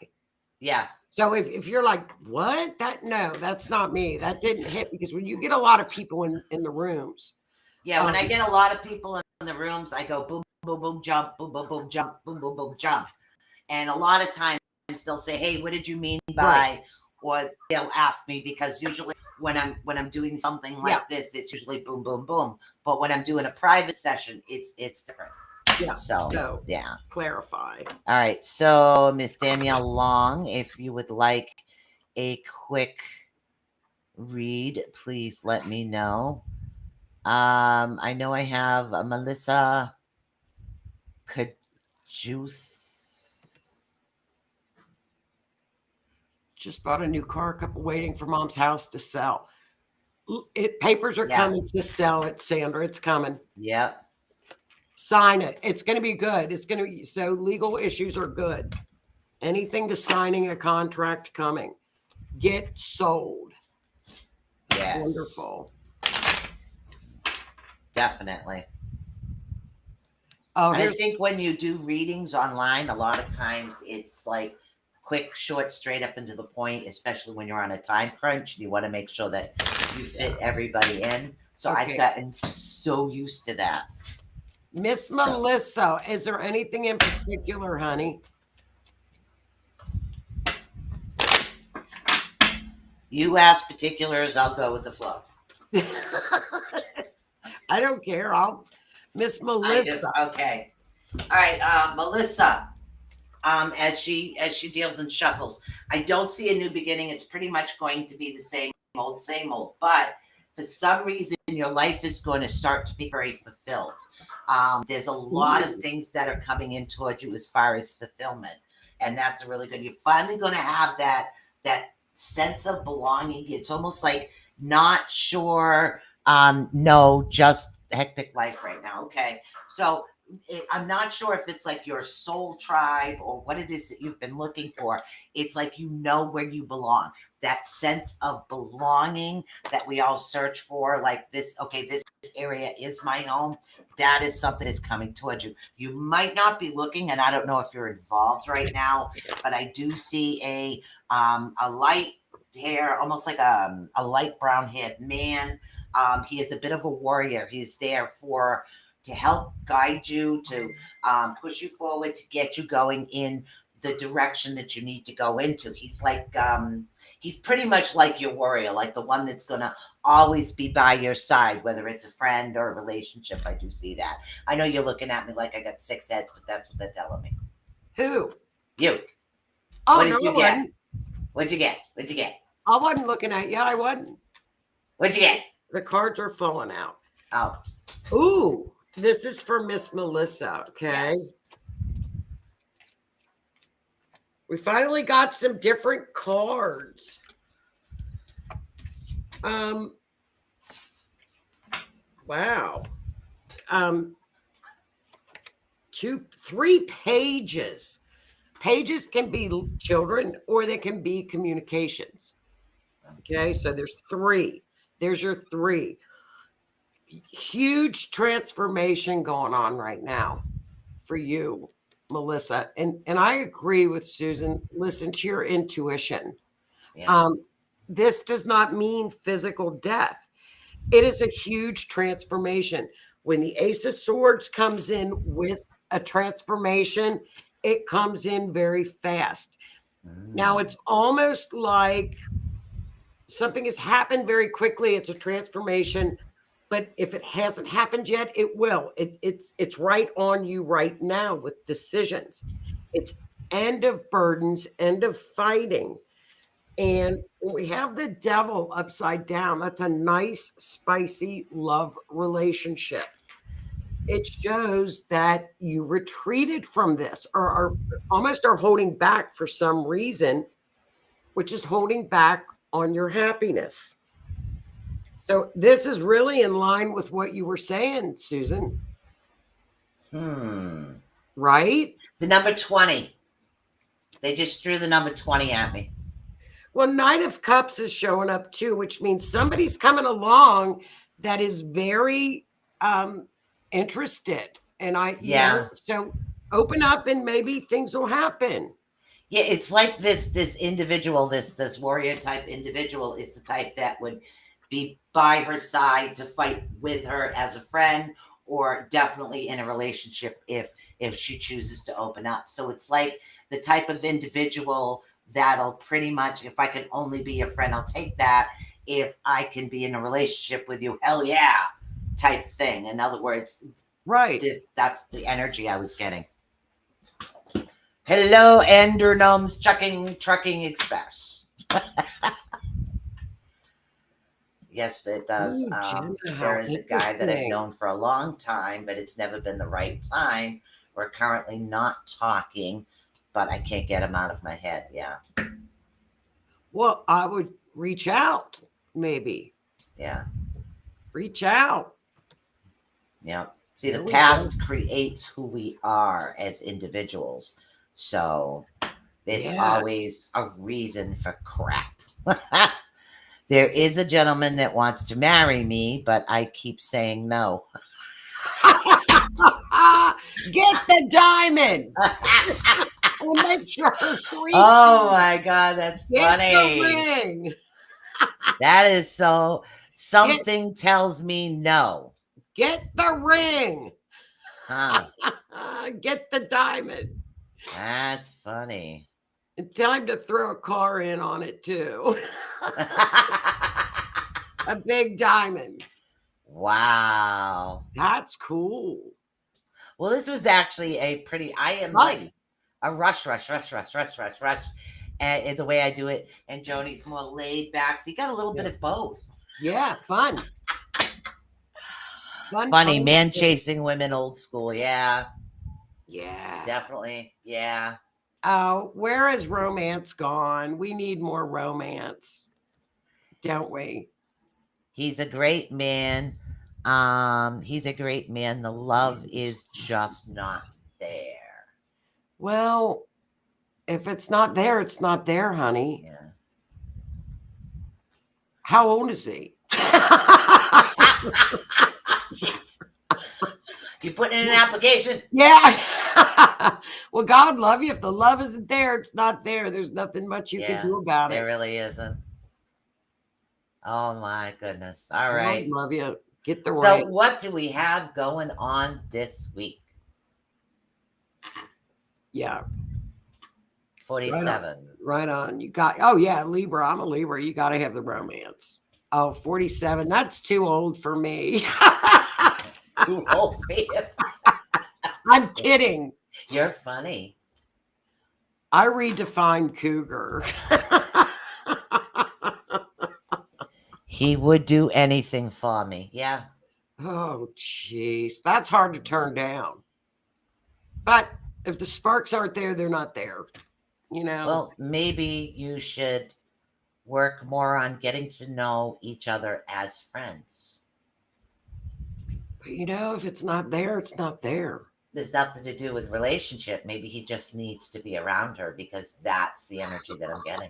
Yeah. So if you're like, what? No, that's not me. That didn't hit, because when you get a lot of people in the rooms. Yeah, when I get a lot of people in the rooms, I go boom, boom, boom, jump, boom, boom, boom, jump, boom, boom, boom, jump. And a lot of times they'll say, hey, what did you mean by, Right. or they'll ask me, because usually when I'm doing something like this, it's usually boom, boom, boom. But when I'm doing a private session, it's different. Yeah. So yeah. Clarify. All right. So Miss Danielle Long, if you would like a quick read, please let me know. I know I have Melissa Kajuth. Just bought a new car, waiting for mom's house to sell. Papers are coming to sell it, Sandra. It's coming. Yep. Sign it. It's going to be good. It's going to be, so legal issues are good. Anything to signing a contract coming. Get sold. Yes. Wonderful. Definitely. Oh, I think when you do readings online, a lot of times it's like quick, short, straight up into the point, especially when you're on a time crunch and you want to make sure that you fit everybody in. So I've gotten so used to that. Miss Melissa, is there anything in particular, honey? You ask particulars, I'll go with the flow. I don't care. Miss Melissa. Okay. All right, Melissa. As she deals and shuffles, I don't see a new beginning. It's pretty much going to be the same old. But for some reason, your life is going to start to be very fulfilled. There's a lot of things that are coming in towards you as far as fulfillment, and that's really good. You're finally going to have that sense of belonging. It's almost like not sure. No, just hectic life right now. Okay, so I'm not sure if it's like your soul tribe or what it is that you've been looking for. It's like you know where you belong. That sense of belonging that we all search for, like this area is my home. That is something that's coming towards you. You might not be looking, and I don't know if you're involved right now, but I do see a light hair, almost like a light brown haired man. He is a bit of a warrior. He's there to help guide you, to push you forward, to get you going in the direction that you need to go into. He's like, he's pretty much like your warrior, like the one that's going to always be by your side, whether it's a friend or a relationship. I do see that. I know you're looking at me like I got 6 heads, but that's what they're telling me. Who? You. Oh, what did you get? What'd you get? I wasn't looking at you. I wasn't. What'd you get? The cards are falling out. Oh. Ooh. This is for Miss Melissa, okay? Yes. We finally got some different cards. Wow. 3 pages. Pages can be children or they can be communications. Okay, so there's 3. There's your 3. Huge transformation going on right now for you, Melissa. And I agree with Susan. Listen to your intuition. Yeah. This does not mean physical death. It is a huge transformation. When the Ace of Swords comes in with a transformation, it comes in very fast. Now it's almost like something has happened very quickly. It's a transformation. But if it hasn't happened yet, it will. It's right on you right now with decisions. It's end of burdens, end of fighting. And when we have the Devil upside down, that's a nice, spicy love relationship. It shows that you retreated from this or almost are holding back for some reason, which is holding back on your happiness. So this is really in line with what you were saying, Susan. Right? The number 20. They just threw the number 20 at me. Well, Knight of Cups is showing up too, which means somebody's coming along that is very interested. And you know, so open up and maybe things will happen. Yeah, it's like this individual, this warrior type individual is the type that would be by her side to fight with her as a friend, or definitely in a relationship if she chooses to open up. So it's like the type of individual that'll pretty much, if I can only be a friend, I'll take that. If I can be in a relationship with you, hell yeah, type thing. In other words, Right. that's the energy I was getting. Hello, Endernom's Trucking Express. Yes, it does. Ooh, Jenna, There how is a guy that I've interesting. known for a long time, but it's never been the right time. We're currently not talking, but I can't get him out of my head. Yeah. Well, I would reach out, maybe. Yeah. Reach out. Yeah. See, There the we past go. creates who we are as individuals. So it's Yeah. always a reason for crap. There is a gentleman that wants to marry me, but I keep saying no. Get the diamond. We'll make sure Oh my God, that's Get the funny. ring. That is so. Something tells me no. Get the ring. Huh. Get the diamond. That's funny. And tell him to throw a car in on it too. A big diamond. Wow. That's cool. Well, this was actually a pretty. I am Right. like a rush. And the way I do it. And Joni's more laid back. So you got a little bit of both. Yeah, fun. Funny, man chasing women, old school. Yeah. Yeah. Definitely. Yeah. Oh, where is romance gone? We need more romance, don't we? He's a great man. He's a great man. The love is just not there. Well, if it's not there, it's not there, honey. Yeah. How old is he? You put in an application? Yeah. Well, God love you. If the love isn't there, it's not there. There's nothing much you can do about There it. really isn't. Oh my goodness. All right. God love you. Get the So ring. what do we have going on this week? Yeah. 47. Right on. You got, oh yeah, Libra. I'm a Libra. You got to have the romance. Oh, 47. That's too old for me. Too old for you. I'm kidding. You're funny. I redefined cougar. He would do anything for me. Yeah. Oh, jeez. That's hard to turn down. But if the sparks aren't there, they're not there. You know? Well, maybe you should work more on getting to know each other as friends. But you know, if it's not there, it's not there. There's nothing to do with relationship. Maybe he just needs to be around her because that's the energy that I'm getting.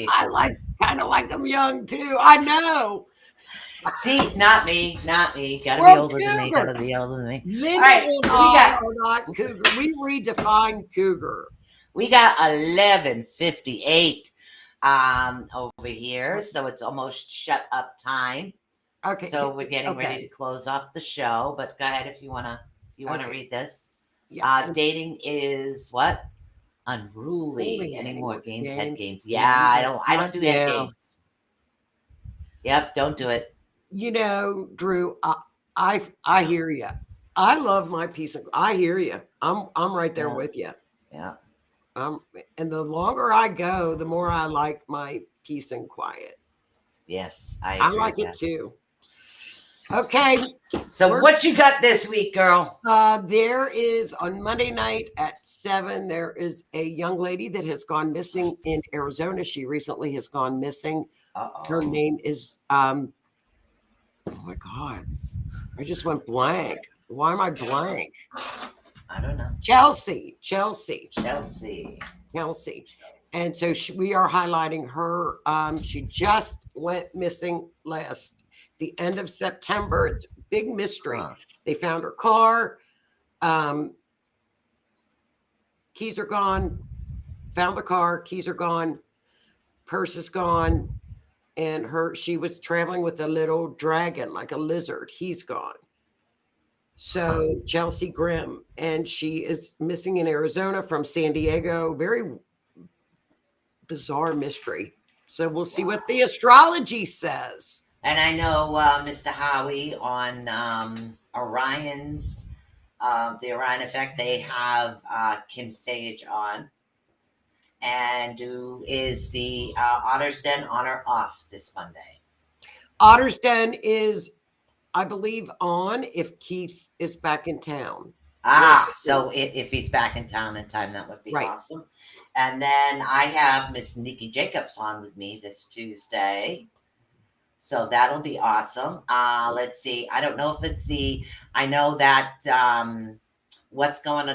I kind of like them young too. I know. See, not me. Gotta be older than me. Gotta be older than me. Linda All right, and so I are not cougar. We redefined cougar. We got 11:58 over here, so it's almost shut up time. Okay. So we're getting ready to close off the show. But go ahead if you wanna read this. Yeah. Dating is what? Unruly. Any more games? Head games? Yeah, I don't do head games. Yep, don't do it. You know, Drew, I hear you. I love my peace. I hear you. I'm right there with you. Yeah. And the longer I go, the more I like my peace and quiet. Yes, I like it too. Okay. So what you got this week, girl? There is on Monday night at 7, there is a young lady that has gone missing in Arizona. She recently has gone missing. Her name is, oh my God, I just went blank. Why am I blank? I don't know. Chelsea. And so we are highlighting her. She just went missing the end of September. It's a big mystery. They found her car. Keys are gone. found the car, keys are gone, purse is gone, and she was traveling with a little dragon, like a lizard. He's gone. So Chelsea Grimm, and she is missing in Arizona from San Diego. Very bizarre mystery. So we'll see what the astrology says. And I know Mr. Howie on Orion's, the Orion Effect, they have Kim Sage on, and who is the Otter's Den on or off this Monday? Otter's Den is, I believe, on if Keith is back in town. So if he's back in town in time, that would be awesome. And then I have Miss Nikki Jacobs on with me this Tuesday. So that'll be awesome. Let's see. I don't know if it's I know that what's going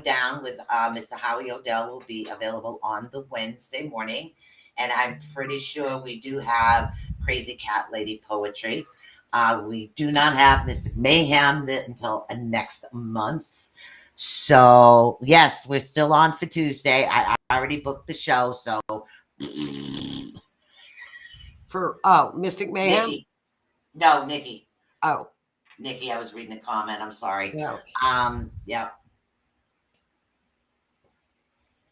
down with Mr. Howie Odell will be available on the Wednesday morning. And I'm pretty sure we do have Crazy Cat Lady Poetry. We do not have Mystic Mayhem until next month. So, yes, we're still on for Tuesday. I already booked the show, so. For, Mystic Mayhem? Nikki. No, Nikki. Oh. Nikki, I was reading a comment. I'm sorry. No. Yeah.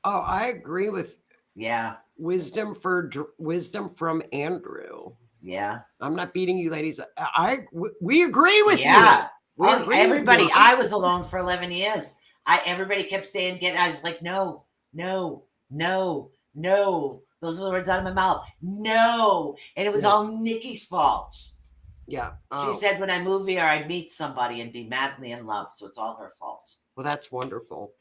Oh, I agree with. Yeah. Wisdom from Andrew. Yeah. I'm not beating you, ladies. We agree with you. Yeah. Everybody. I was alone for 11 years. Everybody kept saying, I was like, no. Those are the words out of my mouth. No. And it was all Nikki's fault. Yeah. She said when I move here, I'd meet somebody and be madly in love. So it's all her fault. Well, that's wonderful.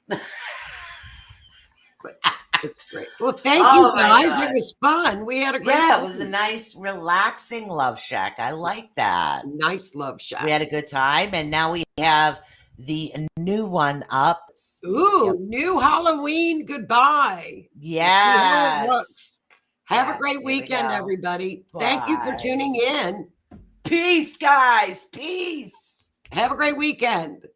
It's great. Well, thank you guys. It was fun. We had a great time. It was a nice, relaxing love shack. I like that. Nice love shack. We had a good time. And now we have the new one up. Ooh, new Halloween goodbye. Yes. Have a great weekend, everybody. Bye. Thank you for tuning in. Peace, guys. Peace. Have a great weekend.